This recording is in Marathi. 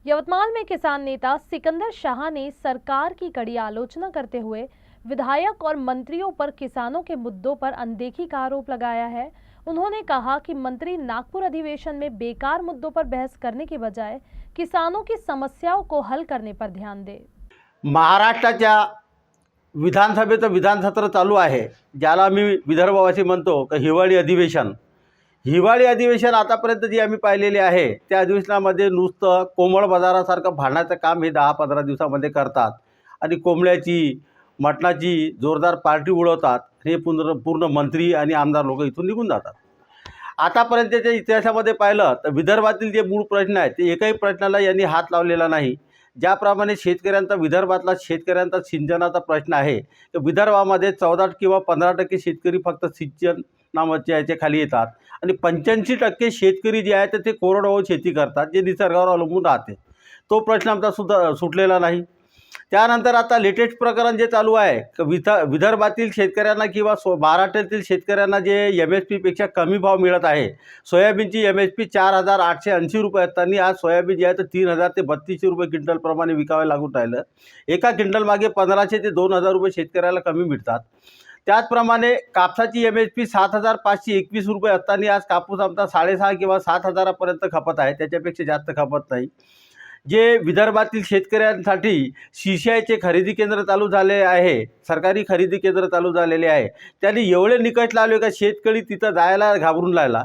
यवतमाल में किसान नेता सिकंदर शाह ने सरकार की कड़ी आलोचना करते हुए विधायक और मंत्रियों पर किसानों के मुद्दों पर अनदेखी का आरोप लगाया है। उन्होंने कहा कि मंत्री नागपुर अधिवेशन में बेकार मुद्दों पर बहस करने के बजाय किसानों की समस्याओं को हल करने पर ध्यान दे। महाराष्ट्राच्या विधानसभेचं विधानसत्र चालू आहे, ज्याला आम्ही विदर्भवासी म्हणतो की हिवाळी अधिवेशन. हिवाळी अधिवेशन आतापर्यंत जी आम्ही पाहिलेली आहे त्या अधिवेशनामध्ये नुसतं कोंबड बाजारासारखं भांडण्याचं काम हे 10-15 दिवसामध्ये करतात आणि कोंबड्याची मटणाची जोरदार पार्टी उडवतात. हे पूर्ण मंत्री आणि आमदार लोक इथून निघून जातात. आतापर्यंतच्या इतिहासामध्ये पाहिलं तर विदर्भातील जे मूळ प्रश्न आहेत ते एकही प्रश्नाला यांनी हात लावलेला नाही. ज्याप्रमाणे शेतकऱ्यांचा विदर्भातला शेतकऱ्यांचा सिंचनाचा प्रश्न आहे तर विदर्भामध्ये 14 किंवा 15% शेतकरी फक्त सिंचन नावाच्या याच्या खाली येतात आणि 85% शेतकरी जे आहेत ते कोरडवाहू शेती करतात, जे निसर्गावर अवलंबून राहते. तो प्रश्न आमचा सुद्धा सुटलेला नाही. त्यानंतर आता लेटेस्ट प्रकरण जे चालू आहे विदर्भातील शेतकऱ्यांना किंवा महाराष्ट्रातील शेतकऱ्यांना जे MSP पेक्षा कमी भाव मिळत आहे. सोयाबीनची MSP 4,880 रुपये असताना आज सोयाबीन जे आहे तर 3,000 ते 3,200 रुपये क्विंटलप्रमाणे विकावे लागून राहिलं. एका क्विंटल मागे 1,500 ते 2,000 रुपये शेतकऱ्याला कमी मिळतात. त्याचप्रमाणे कापसाची MSP 7,521 रुपये असताना आज कापूस आमचा 6,500 किंवा 7,000पर्यंत खपत आहे, त्याच्यापेक्षा जास्त खपत नाही. जे विदर्भातील शेतकऱ्यांसाठी CCIचे खरेदी केंद्र चालू झाले आहे, सरकारी खरेदी केंद्र चालू झालेले आहे, त्यांनी एवढे निकष लावले का शेतकरी तिथं जायला घाबरून राहिला.